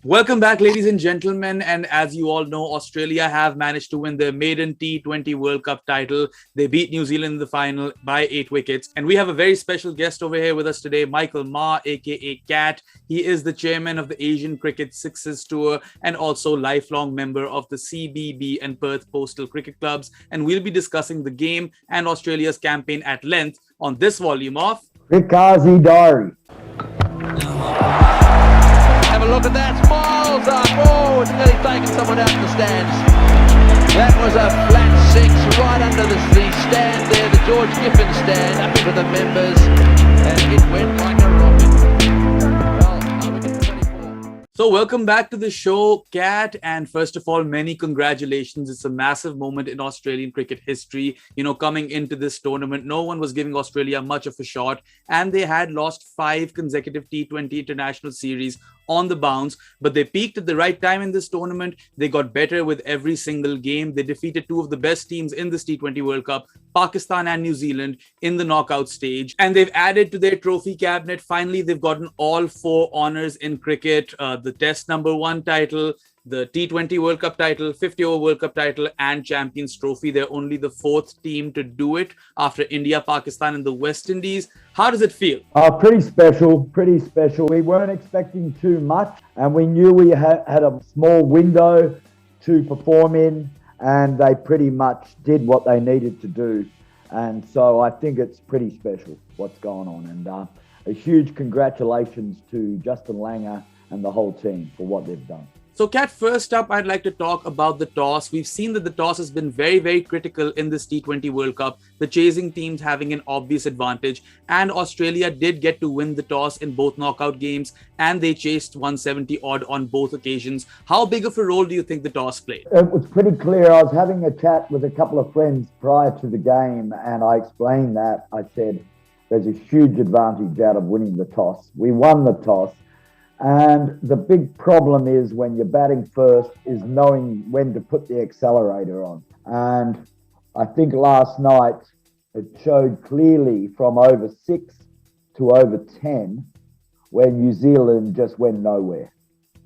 Welcome back, ladies and gentlemen. And as you all know, Australia have managed to win their maiden T20 World Cup title. They beat New Zealand in the final by 8 wickets. And we have a very special guest over here with us today, Michael Maher, aka Cat. He is the chairman of the Asian Cricket Sixes Tour and also lifelong member of the CBB and Perth Postal Cricket Clubs. And we'll be discussing the game and Australia's campaign at length on this volume of CRIQAZI Diary. Have a look at that. Smiles up. Oh, it's nearly taken someone out in the stands. That was a flat six right under the stand there, the George Giffen stand, up into the members, and it went like a rocket. Well, wicket 24. So, welcome back to the show, Kat. And first of all, many congratulations. It's a massive moment in Australian cricket history. You know, coming into this tournament, no one was giving Australia much of a shot, and they had lost 5 consecutive T20 international series on the bounce, but they peaked at the right time in this tournament. They got better with every single game. They defeated 2 of the best teams in this T20 World Cup, Pakistan and New Zealand, in the knockout stage. And they've added to their trophy cabinet. Finally, they've gotten all 4 honors in cricket, the Test #1 title, the T20 World Cup title, 50-over World Cup title, and Champions Trophy. They're only the 4th team to do it after India, Pakistan, and the West Indies. How does it feel? Pretty special, pretty special. We weren't expecting too much, and we knew we had a small window to perform in, and they pretty much did what they needed to do. And so I think it's pretty special what's going on. And a huge congratulations to Justin Langer and the whole team for what they've done. So, Kat, first up, I'd like to talk about the toss. We've seen that the toss has been very, very critical in this T20 World Cup, the chasing teams having an obvious advantage. And Australia did get to win the toss in both knockout games, and they chased 170 odd on both occasions. How big of a role do you think the toss played? It was pretty clear. I was having a chat with a couple of friends prior to the game, and I explained that. I said, there's a huge advantage out of winning the toss. We won the toss. And the big problem is when you're batting first is knowing when to put the accelerator on. And I think last night it showed clearly from over 6 to over 10 where New Zealand just went nowhere.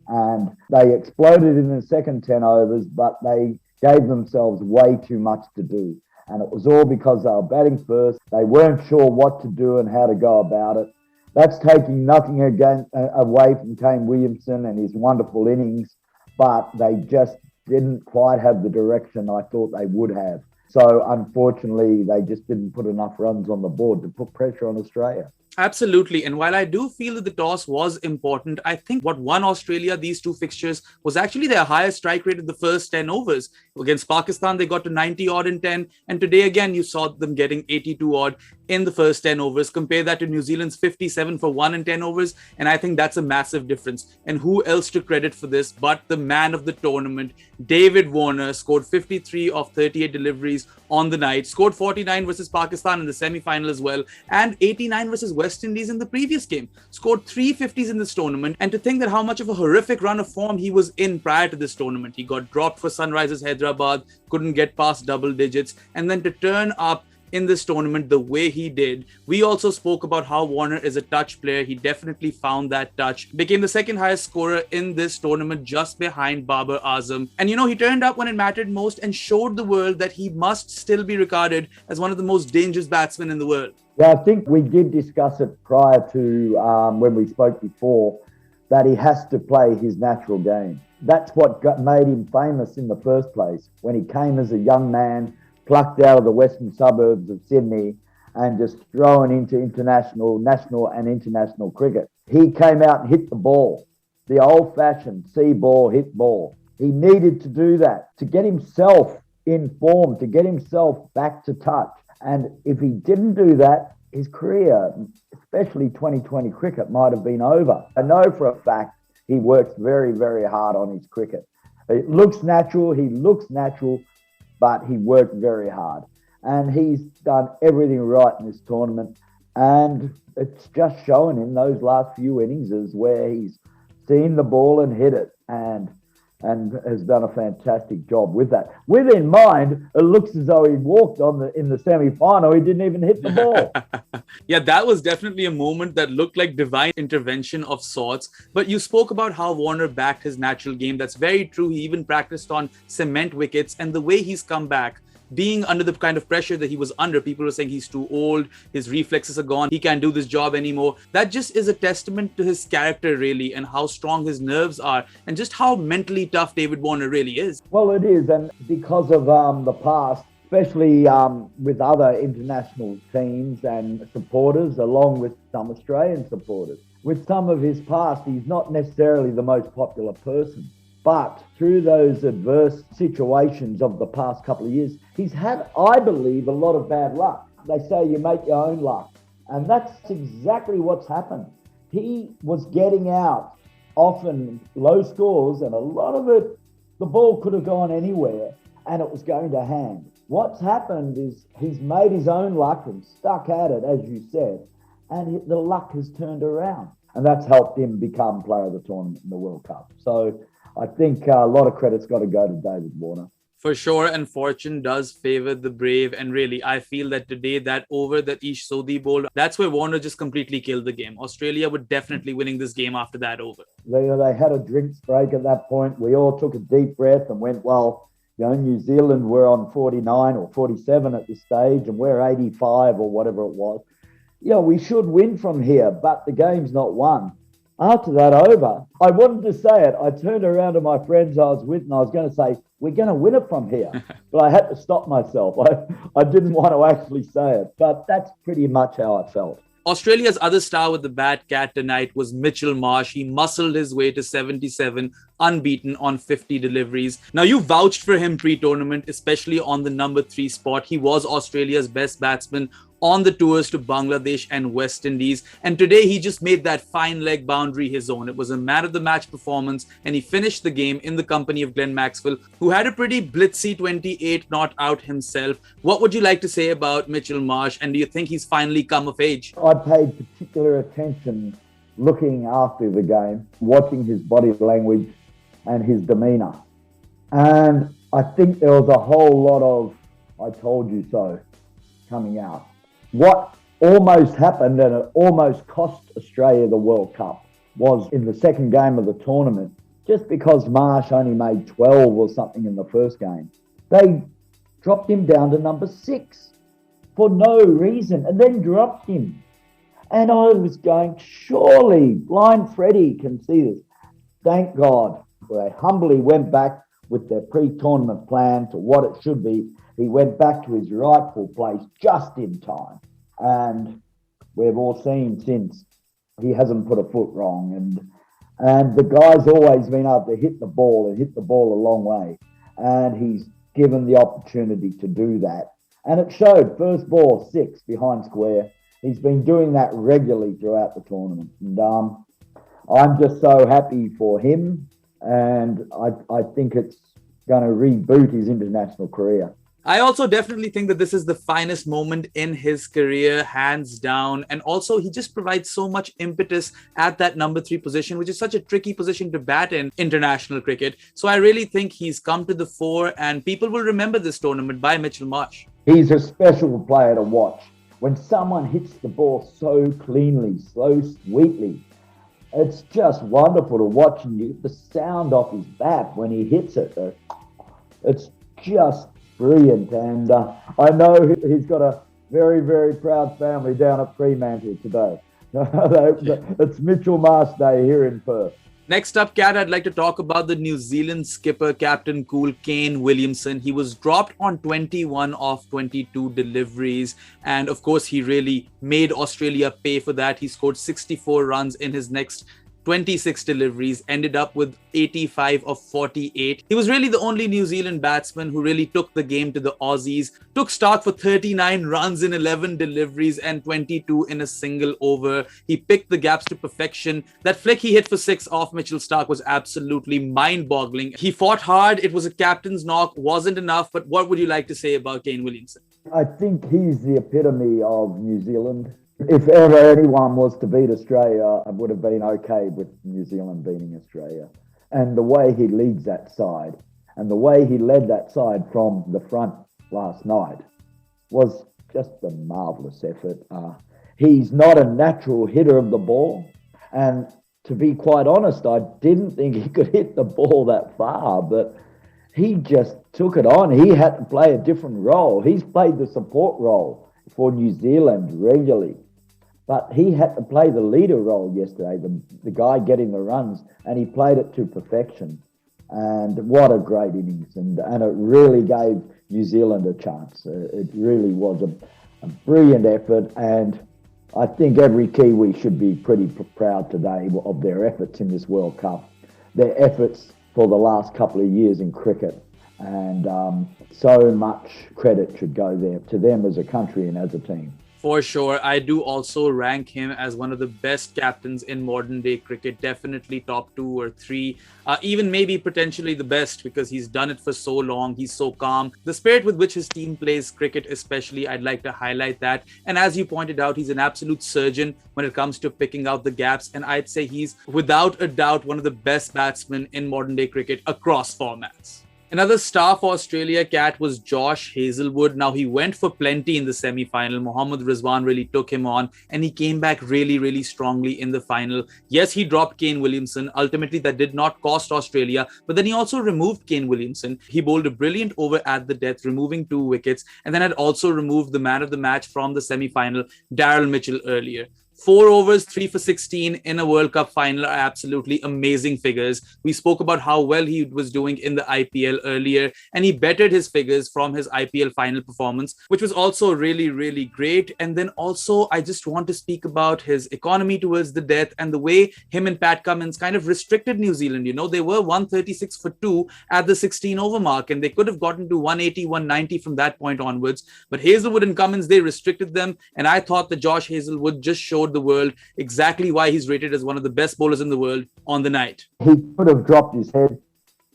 And they exploded in the second 10 overs, but they gave themselves way too much to do. And it was all because they were batting first. They weren't sure what to do and how to go about it. That's taking nothing away from Kane Williamson and his wonderful innings, but they just didn't quite have the direction I thought they would have. So unfortunately, they just didn't put enough runs on the board to put pressure on Australia. Absolutely. And while I do feel that the toss was important, I think what won Australia these 2 fixtures was actually their highest strike rate in the first 10 overs. Against Pakistan, they got to 90 odd in 10. And today, again, you saw them getting 82 odd in the first 10 overs. Compare that to New Zealand's 57 for 1 in 10 overs. And I think that's a massive difference. And who else to credit for this but the man of the tournament, David Warner, scored 53 of 38 deliveries on the night, scored 49 versus Pakistan in the semi-final as well, and 89 versus West Indies in the previous game. Scored 350s in this tournament. And to think that how much of a horrific run of form he was in prior to this tournament. He got dropped for Sunrisers Hyderabad, couldn't get past double digits, and then to turn up in this tournament the way he did. We also spoke about how Warner is a touch player. He definitely found that touch. Became the second highest scorer in this tournament just behind Babar Azam. And you know, he turned up when it mattered most and showed the world that he must still be regarded as one of the most dangerous batsmen in the world. Yeah, I think we did discuss it prior to when we spoke before, that he has to play his natural game. That's what made him famous in the first place. When he came as a young man, plucked out of the western suburbs of Sydney and just thrown into national and international cricket. He came out and hit the ball, the old-fashioned see ball, hit ball. He needed to do that to get himself in form, to get himself back to touch. And if he didn't do that, his career, especially 2020 cricket, might have been over. I know for a fact he works very, very hard on his cricket. It looks natural, he looks natural, but he worked very hard. And he's done everything right in this tournament. And it's just shown in those last few innings where he's seen the ball and hit it. And and has done a fantastic job with that. With in mind, it looks as though he walked in the semi-final. He didn't even hit the ball. Yeah, that was definitely a moment that looked like divine intervention of sorts. But you spoke about how Warner backed his natural game. That's very true. He even practiced on cement wickets, and the way he's come back, being under the kind of pressure that he was under, people were saying he's too old, his reflexes are gone, he can't do this job anymore. That just is a testament to his character, really, and how strong his nerves are, and just how mentally tough David Warner really is. Well, it is, and because of the past, especially with other international teams and supporters, along with some Australian supporters, with some of his past, he's not necessarily the most popular person. But through those adverse situations of the past couple of years, he's had, I believe, a lot of bad luck. They say you make your own luck. And that's exactly what's happened. He was getting out often low scores, and a lot of it, the ball could have gone anywhere and it was going to hand. What's happened is he's made his own luck and stuck at it, as you said, and the luck has turned around. And that's helped him become player of the tournament in the World Cup. So I think a lot of credit's got to go to David Warner. For sure, and fortune does favour the brave. And really, I feel that today, that over that Ish Sodhi bowled, that's where Warner just completely killed the game. Australia were definitely winning this game after that over. They had a drinks break at that point. We all took a deep breath and went, well, New Zealand were on 49 or 47 at this stage, and we're 85 or whatever it was. We should win from here, but the game's not won. After that over, I wanted to say it. I turned around to my friends I was with and I was going to say, we're going to win it from here. But I had to stop myself. I didn't want to actually say it, but that's pretty much how I felt. Australia's other star with the bat cat tonight was Mitchell Marsh. He muscled his way to 77, unbeaten on 50 deliveries. Now, you vouched for him pre-tournament, especially on the number 3 spot. He was Australia's best batsman on the tours to Bangladesh and West Indies. And today he just made that fine leg boundary his own. It was a man of the match performance, and he finished the game in the company of Glenn Maxwell, who had a pretty blitzy 28 not out himself. What would you like to say about Mitchell Marsh, and do you think he's finally come of age? I paid particular attention looking after the game, watching his body language and his demeanour. And I think there was a whole lot of I told you so coming out. What almost happened, and it almost cost Australia the World Cup, was in the second game of the tournament, just because Marsh only made 12 or something in the first game, they dropped him down to number 6 for no reason, and then dropped him. And I was going, surely blind Freddie can see this. Thank God. They humbly went back with their pre-tournament plan to what it should be. He went back to his rightful place just in time. And we've all seen since he hasn't put a foot wrong. And the guy's always been able to hit the ball and hit the ball a long way. And he's given the opportunity to do that. And it showed. First ball, 6 behind square. He's been doing that regularly throughout the tournament. And I'm just so happy for him. And I think it's going to reboot his international career. I also definitely think that this is the finest moment in his career, hands down. And also, he just provides so much impetus at that number 3 position, which is such a tricky position to bat in international cricket. So I really think he's come to the fore, and people will remember this tournament by Mitchell Marsh. He's a special player to watch. When someone hits the ball so cleanly, so sweetly, it's just wonderful to watch. And you get the sound off his bat when he hits it. It's just brilliant. And I know he's got a very, very proud family down at Fremantle today. It's Mitchell Marsh Day here in Perth. Next up, Kat, I'd like to talk about the New Zealand skipper, Captain Cool, Kane Williamson. He was dropped on 21 of 22 deliveries. And of course, he really made Australia pay for that. He scored 64 runs in his next 26 deliveries, ended up with 85 of 48. He was really the only New Zealand batsman who really took the game to the Aussies, took stock for 39 runs in 11 deliveries and 22 in a single over. He picked the gaps to perfection. That flick he hit for 6 off Mitchell Starc was absolutely mind-boggling. He fought hard. It was a captain's knock, wasn't enough. But what would you like to say about Kane Williamson? I think he's the epitome of New Zealand. If ever anyone was to beat Australia, I would have been okay with New Zealand beating Australia. And the way he leads that side, and the way he led that side from the front last night was just a marvellous effort. He's not a natural hitter of the ball. And to be quite honest, I didn't think he could hit the ball that far, but he just took it on. He had to play a different role. He's played the support role for New Zealand regularly, but he had to play the leader role yesterday, the guy getting the runs, and he played it to perfection. And what a great innings. And it really gave New Zealand a chance. It really was a brilliant effort. And I think every Kiwi should be pretty proud today of their efforts in this World Cup, their efforts for the last couple of years in cricket. And so much credit should go there to them as a country and as a team. For sure. I do also rank him as one of the best captains in modern day cricket. Definitely top 2 or 3, even maybe potentially the best, because he's done it for so long. He's so calm. The spirit with which his team plays cricket, especially, I'd like to highlight that. And as you pointed out, he's an absolute surgeon when it comes to picking out the gaps. And I'd say he's without a doubt one of the best batsmen in modern day cricket across formats. Another star for Australia, Cat, was Josh Hazlewood. Now, he went for plenty in the semi-final. Mohammad Rizwan really took him on, and he came back really, really strongly in the final. Yes, he dropped Kane Williamson. Ultimately, that did not cost Australia, but then he also removed Kane Williamson. He bowled a brilliant over at the death, removing 2 wickets, and then had also removed the man of the match from the semi-final, Daryl Mitchell, earlier. 4 overs, 3 for 16 in a World Cup final are absolutely amazing figures. We spoke about how well he was doing in the IPL earlier, and he bettered his figures from his IPL final performance, which was also really, really great. And then also, I just want to speak about his economy towards the death and the way him and Pat Cummins kind of restricted New Zealand. You know, they were 136 for 2 at the 16 over mark, and they could have gotten to 180, 190 from that point onwards. But Hazlewood and Cummins, they restricted them. And I thought that Josh Hazlewood just showed the world exactly why he's rated as one of the best bowlers in the world on the night. He could have dropped his head,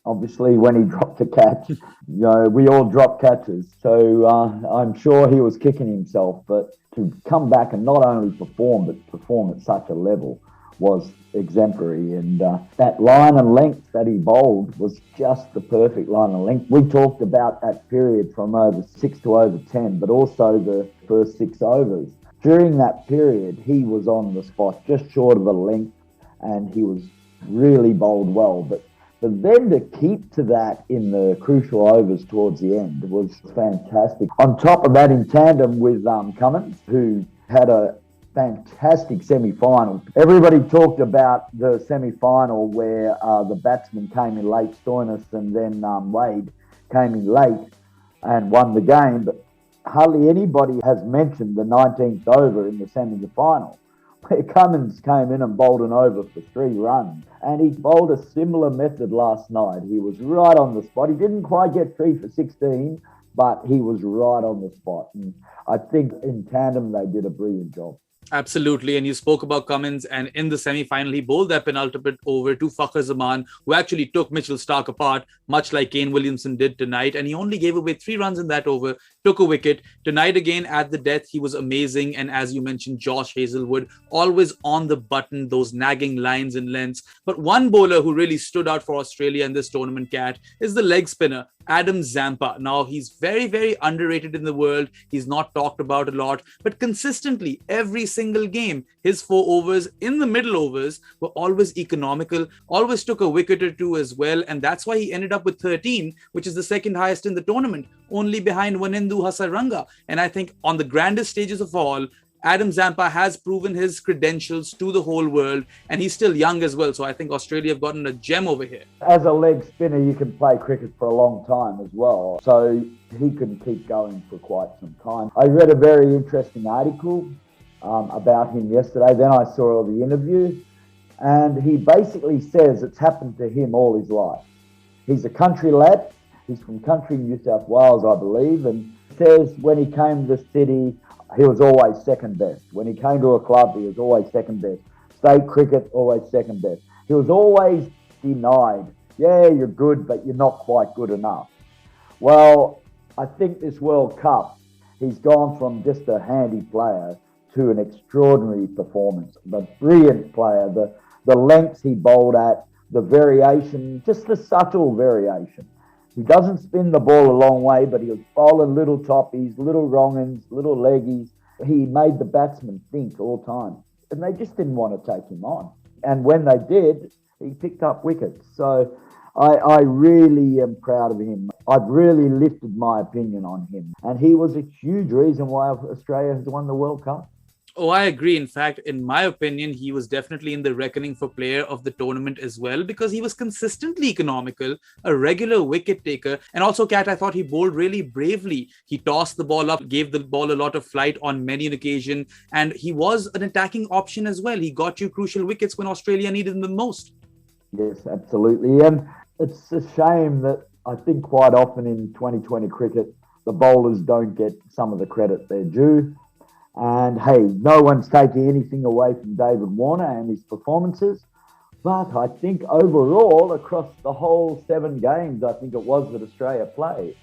obviously, when he dropped the catch. You know, we all drop catches. So I'm sure he was kicking himself. But to come back and not only perform, but perform at such a level was exemplary. And that line and length that he bowled was just the perfect line and length. We talked about that period from over 6 to over 10, but also the first 6 overs. During that period, he was on the spot, just short of a length, and he was really bowled well. But then to keep to that in the crucial overs towards the end was fantastic. On top of that, in tandem with Cummins, who had a fantastic semi-final. Everybody talked about the semi-final where the batsman came in late, Stoinis, and then Wade came in late and won the game. But hardly anybody has mentioned the 19th over in the semi-final, where Cummins came in and bowled an over for 3 runs. And he bowled a similar method last night. He was right on the spot. He didn't quite get 3 for 16, but he was right on the spot. And I think in tandem, they did a brilliant job. Absolutely. And you spoke about Cummins, and in the semi-final, he bowled that penultimate over to Fakhar Zaman, who actually took Mitchell Starc apart, much like Kane Williamson did tonight. And he only gave away 3 runs in that over, took a wicket. Tonight, again, at the death, he was amazing. And as you mentioned, Josh Hazlewood, always on the button, those nagging lines and lengths. But one bowler who really stood out for Australia in this tournament, Cat, is the leg spinner, Adam Zampa. Now, he's very, very underrated in the world. He's not talked about a lot, but consistently, every single game, his 4 overs in the middle overs were always economical, always took a wicket or 2 as well. And that's why he ended up with 13, which is the second highest in the tournament, only behind Wanindu Hasaranga. And I think on the grandest stages of all, Adam Zampa has proven his credentials to the whole world, and he's still young as well. So I think Australia have gotten a gem over here. As a leg spinner, you can play cricket for a long time as well. So he can keep going for quite some time. I read a very interesting article about him yesterday. Then I saw the interview, and he basically says it's happened to him all his life. He's a country lad. He's from country New South Wales, I believe, and says when he came to the city, he was always second best. When he came to a club, he was always second best. State cricket, always second best. He was always denied, yeah, you're good, but you're not quite good enough. Well, I think this World Cup, he's gone from just a handy player to an extraordinary performance. The brilliant player, the lengths he bowled at, the variation, just the subtle variation. He doesn't spin the ball a long way, but he'll bowl in little toppies, little wrong-ins, little leggies. He made the batsmen think all the time, and they just didn't want to take him on. And when they did, he picked up wickets. So I really am proud of him. I've really lifted my opinion on him. And he was a huge reason why Australia has won the World Cup. Oh, I agree. In fact, in my opinion, he was definitely in the reckoning for player of the tournament as well, because he was consistently economical, a regular wicket taker. And also, Kat, I thought he bowled really bravely. He tossed the ball up, gave the ball a lot of flight on many an occasion. And he was an attacking option as well. He got you crucial wickets when Australia needed them most. Yes, absolutely. And it's a shame that I think quite often in 2020 cricket, the bowlers don't get some of the credit they're due. And hey, no one's taking anything away from David Warner and his performances. But I think overall, across the whole 7 games, I think it was that Australia played,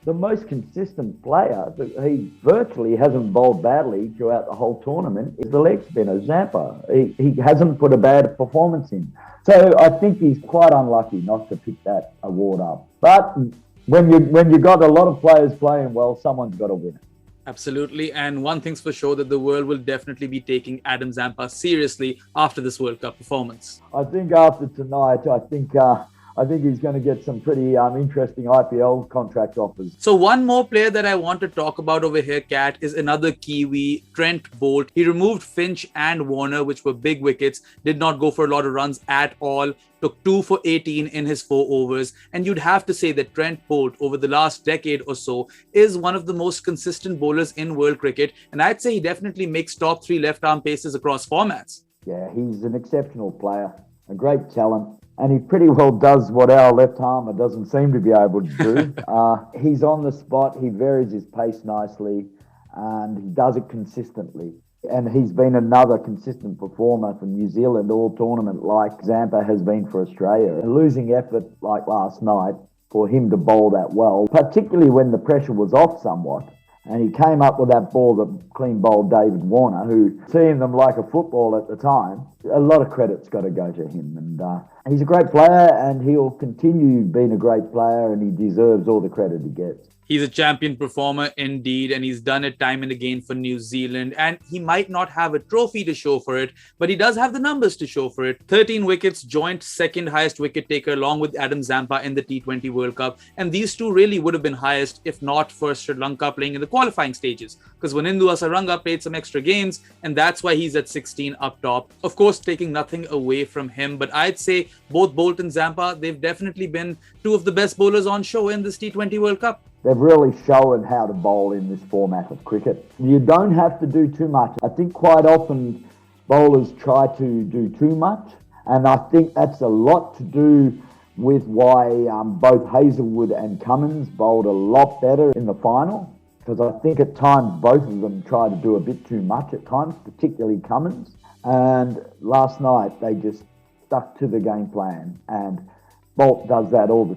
the most consistent player, he virtually hasn't bowled badly throughout the whole tournament, is the leg spinner, Zampa. He hasn't put a bad performance in. So I think he's quite unlucky not to pick that award up. But when you got a lot of players playing well, someone's got to win it. Absolutely. And one thing's for sure, that the world will definitely be taking Adam Zampa seriously after this World Cup performance. I think after tonight, I think he's going to get some pretty interesting IPL contract offers. So one more player that I want to talk about over here, Kat, is another Kiwi, Trent Boult. He removed Finch and Warner, which were big wickets, did not go for a lot of runs at all, took 2 for 18 in his 4 overs. And you'd have to say that Trent Boult, over the last decade or so, is one of the most consistent bowlers in world cricket. And I'd say he definitely makes top 3 left-arm paces across formats. Yeah, he's an exceptional player, a great talent. And he pretty well does what our left-armer doesn't seem to be able to do. He's on the spot, he varies his pace nicely, and he does it consistently. And he's been another consistent performer for New Zealand all tournament, like Zampa has been for Australia. And losing effort like last night, for him to bowl that well, particularly when the pressure was off somewhat, and he came up with that ball that clean bowled David Warner, who, seeing them like a football at the time, a lot of credit's got to go to him. And he's a great player, and he'll continue being a great player, and he deserves all the credit he gets. He's a champion performer indeed, and he's done it time and again for New Zealand. And he might not have a trophy to show for it, but he does have the numbers to show for it. 13 wickets, joint second highest wicket taker along with Adam Zampa in the T20 World Cup. And these two really would have been highest if not for Sri Lanka playing in the qualifying stages. Because Wanindu Asaranga played some extra games, and that's why he's at 16 up top. Of course, taking nothing away from him, but I'd say both Boult and Zampa, they've definitely been 2 of the best bowlers on show in this T20 World Cup. They've really shown how to bowl in this format of cricket. You don't have to do too much. I think quite often bowlers try to do too much, and I think that's a lot to do with why both Hazlewood and Cummins bowled a lot better in the final, because I think at times both of them try to do a bit too much at times, particularly Cummins. And last night they just stuck to the game plan, and Boult does that all the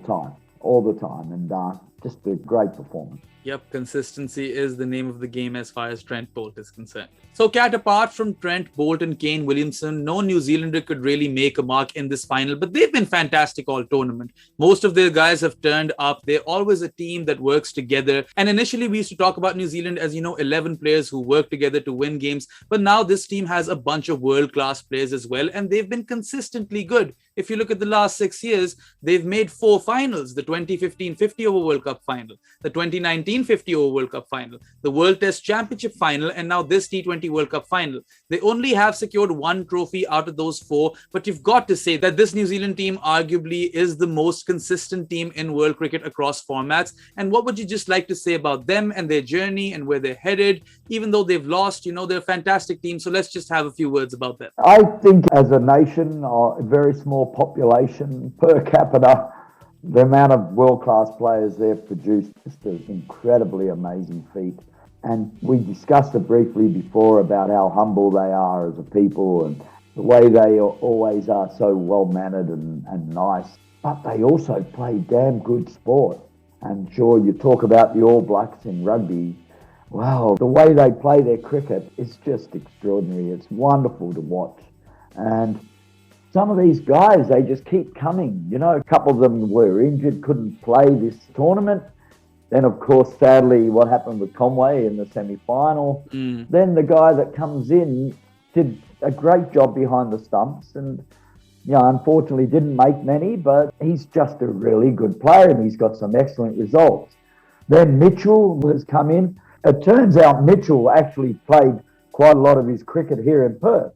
time, and just a great performance. Yep, consistency is the name of the game as far as Trent Boult is concerned. So, Kat, apart from Trent Boult and Kane Williamson, no New Zealander could really make a mark in this final, but they've been fantastic all tournament. Most of their guys have turned up. They're always a team that works together. And initially, we used to talk about New Zealand as, 11 players who work together to win games. But now this team has a bunch of world-class players as well, and they've been consistently good. If you look at the last 6 years, they've made 4 finals: the 2015 50-over World Cup final, the 2019 50-over World Cup final, the World Test Championship final, and now this T20 World Cup final. They only have secured 1 trophy out of those 4, but you've got to say that this New Zealand team arguably is the most consistent team in world cricket across formats. And what would you just like to say about them and their journey and where they're headed? Even though they've lost, they're a fantastic team. So let's just have a few words about them. I think as a nation, a very small population per capita, the amount of world-class players they've produced is just an incredibly amazing feat. And we discussed it briefly before about how humble they are as a people and the way they always are so well-mannered and nice. But they also play damn good sport. And sure, you talk about the All Blacks in rugby. Wow, the way they play their cricket is just extraordinary. It's wonderful to watch. And some of these guys, they just keep coming. You know, a couple of them were injured, couldn't play this tournament. Then, of course, sadly, what happened with Conway in the semi-final. Then the guy that comes in did a great job behind the stumps and, you know, unfortunately didn't make many, but he's just a really good player and he's got some excellent results. Then Mitchell has come in. It turns out Mitchell actually played quite a lot of his cricket here in Perth.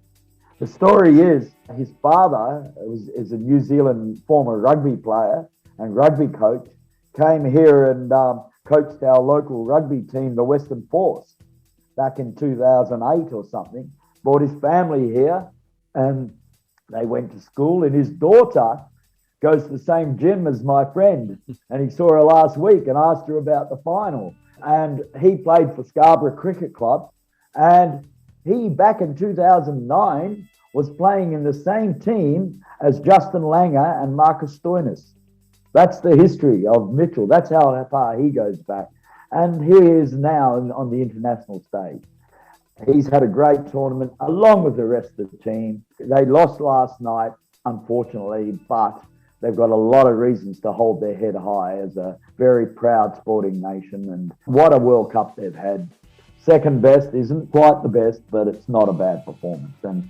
The story is his father is a New Zealand former rugby player and rugby coach, came here and coached our local rugby team, the Western Force, back in 2008 or something. Brought his family here and they went to school, and his daughter goes to the same gym as my friend, and he saw her last week and asked her about the final. And he played for Scarborough Cricket Club, and he, back in 2009, was playing in the same team as Justin Langer and Marcus Stoinis. That's the history of Mitchell. That's how far he goes back. And here he is now on the international stage. He's had a great tournament along with the rest of the team. They lost last night, unfortunately, but they've got a lot of reasons to hold their head high as a very proud sporting nation. And what a World Cup they've had. Second best isn't quite the best, but it's not a bad performance. And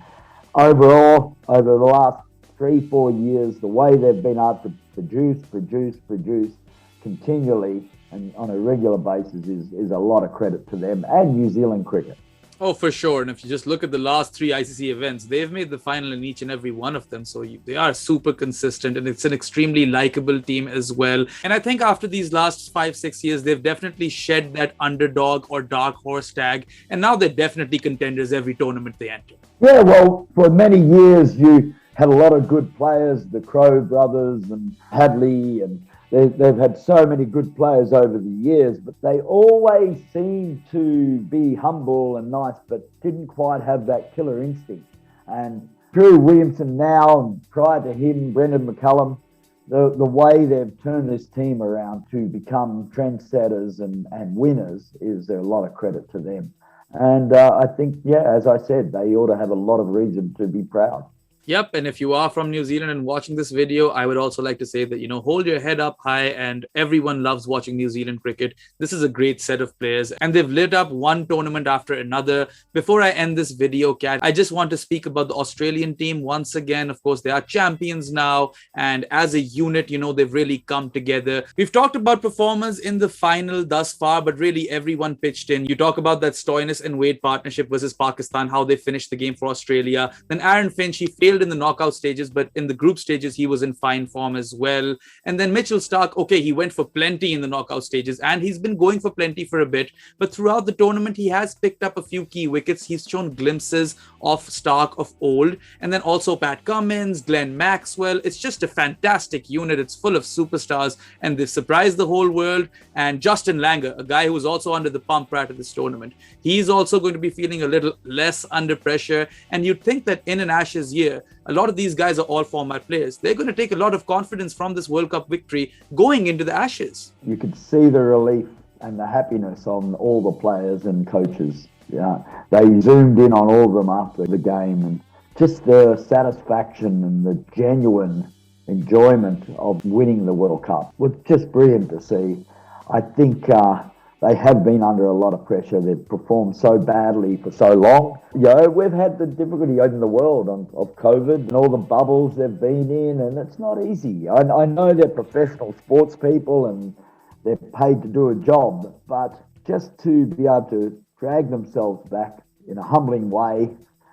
overall, over the last 3-4 years, the way they've been able to produce continually and on a regular basis is a lot of credit to them and New Zealand cricket. Oh, for sure. And if you just look at the last 3 ICC events, they've made the final in each and every one of them. So they are super consistent, and it's an extremely likable team as well. And I think after these last 5-6 years, they've definitely shed that underdog or dark horse tag. And now they're definitely contenders every tournament they enter. Yeah, well, for many years, you had a lot of good players, the Crow brothers and Hadley, and they've had so many good players over the years, but they always seemed to be humble and nice, but didn't quite have that killer instinct. And through Williamson now, and prior to him, Brendan McCullum, the way they've turned this team around to become trendsetters and winners is a lot of credit to them. And I think, yeah, as I said, they ought to have a lot of reason to be proud. Yep. And if you are from New Zealand and watching this video, I would also like to say that, hold your head up high, and everyone loves watching New Zealand cricket. This is a great set of players and they've lit up one tournament after another. Before I end this video, Kat, I just want to speak about the Australian team once again. Of course, they are champions now, and as a unit, they've really come together. We've talked about performers in the final thus far, but really everyone pitched in. You talk about that Stoinis and Wade partnership versus Pakistan, how they finished the game for Australia. Then Aaron Finch, he failed in the knockout stages, but in the group stages he was in fine form as well. And then Mitchell Starc, okay, he went for plenty in the knockout stages and he's been going for plenty for a bit, but throughout the tournament he has picked up a few key wickets. He's shown glimpses of Starc of old. And then also Pat Cummins, Glenn Maxwell. It's just a fantastic unit. It's full of superstars and they've surprised the whole world. And Justin Langer, a guy who was also under the pump prior to this tournament, he's also going to be feeling a little less under pressure. And you'd think that in an Ashes year, a lot of these guys are all format players. They're going to take a lot of confidence from this World Cup victory going into the Ashes. You could see the relief and the happiness on all the players and coaches. Yeah, they zoomed in on all of them after the game, and just the satisfaction and the genuine enjoyment of winning the World Cup was just brilliant to see. I think they have been under a lot of pressure. They've performed so badly for so long. We've had the difficulty in the world of COVID and all the bubbles they've been in, and it's not easy. I know they're professional sports people and they're paid to do a job, but just to be able to drag themselves back in a humbling way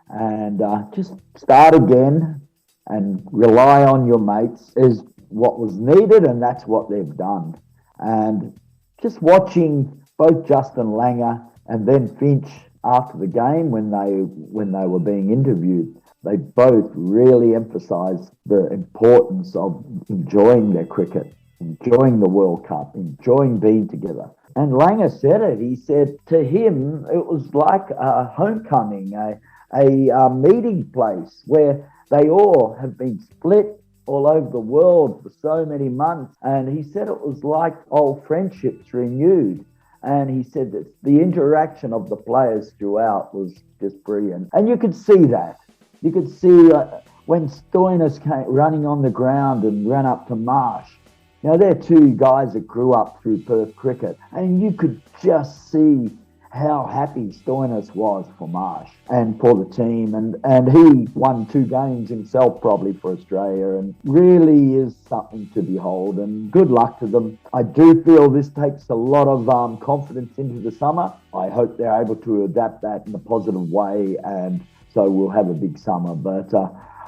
and just start again and rely on your mates is what was needed, and that's what they've done. And just watching both Justin Langer and then Finch after the game when they were being interviewed, they both really emphasised the importance of enjoying their cricket, enjoying the World Cup, enjoying being together. And Langer said it. He said to him it was like a homecoming, a meeting place where they all have been split all over the world for so many months. And he said it was like old friendships renewed. And he said that the interaction of the players throughout was just brilliant. And you could see that. You could see when Stoinis came running on the ground and ran up to Marsh. Now, they're two guys that grew up through Perth cricket, and you could just see how happy Stoinis was for Marsh and for the team. And he won 2 games himself probably for Australia, and really is something to behold, and good luck to them. I do feel this takes a lot of confidence into the summer. I hope they're able to adapt that in a positive way, and so we'll have a big summer. But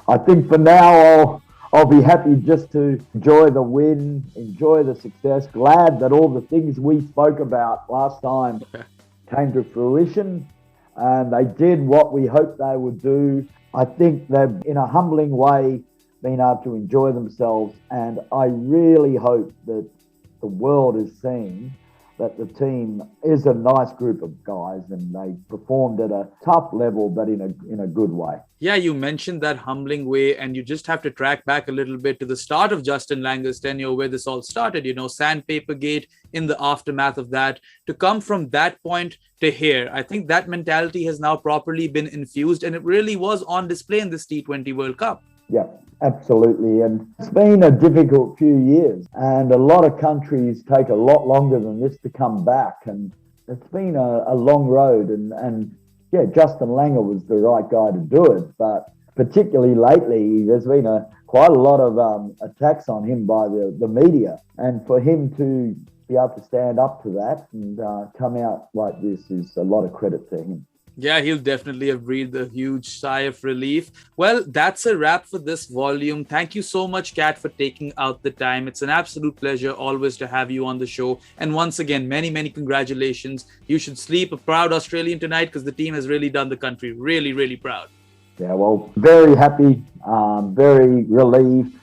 I think for now I'll be happy just to enjoy the win, enjoy the success, glad that all the things we spoke about last time came to fruition, and they did what we hoped they would do. I think they've, in a humbling way, been able to enjoy themselves, and I really hope that the world is seeing that the team is a nice group of guys, and they performed at a tough level, but in a good way. Yeah, you mentioned that humbling way, and you just have to track back a little bit to the start of Justin Langer's tenure, where this all started, Sandpaper Gate, in the aftermath of that, to come from that point to here. I think that mentality has now properly been infused, and it really was on display in this T20 World Cup. Yeah, absolutely. And it's been a difficult few years, and a lot of countries take a lot longer than this to come back. And it's been a long road. And yeah, Justin Langer was the right guy to do it. But particularly lately, there's been quite a lot of attacks on him by the media. And for him to be able to stand up to that and come out like this is a lot of credit to him. Yeah, he'll definitely have breathed a huge sigh of relief. Well, that's a wrap for this volume. Thank you so much, Kat, for taking out the time. It's an absolute pleasure always to have you on the show. And once again, many, many congratulations. You should sleep a proud Australian tonight, because the team has really done the country really, really proud. Yeah, well, very happy, very relieved,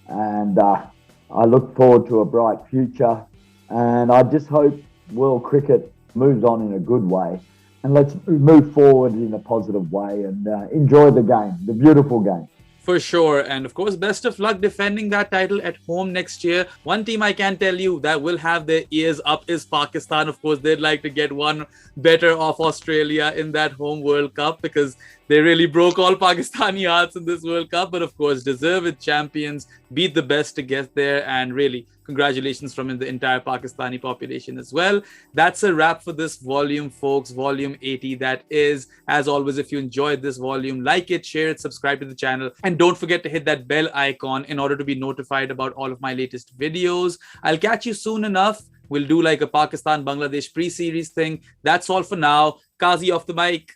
and I look forward to a bright future. And I just hope world cricket moves on in a good way. And let's move forward in a positive way and enjoy the game, the beautiful game. For sure. And of course, best of luck defending that title at home next year. One team I can tell you that will have their ears up is Pakistan. Of course, they'd like to get one better off Australia in that home World Cup, because they really broke all Pakistani hearts in this World Cup. But of course, deserved champions, beat the best to get there, and really congratulations from the entire Pakistani population as well. That's a wrap for this volume, folks. Volume 80, that is. As always, if you enjoyed this volume, like it, share it, subscribe to the channel, and don't forget to hit that bell icon in order to be notified about all of my latest videos. I'll catch you soon enough. We'll do like a Pakistan-Bangladesh pre-series thing. That's all for now. Kazi off the mic.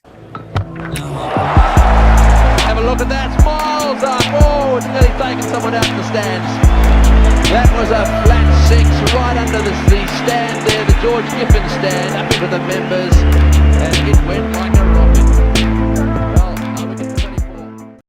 Have a look at that. Smiles up. Oh, it's nearly taken someone out in the stands. That was a flat 6 right under the stand there, the George Giffen stand, up into the members, and it went like a rocket.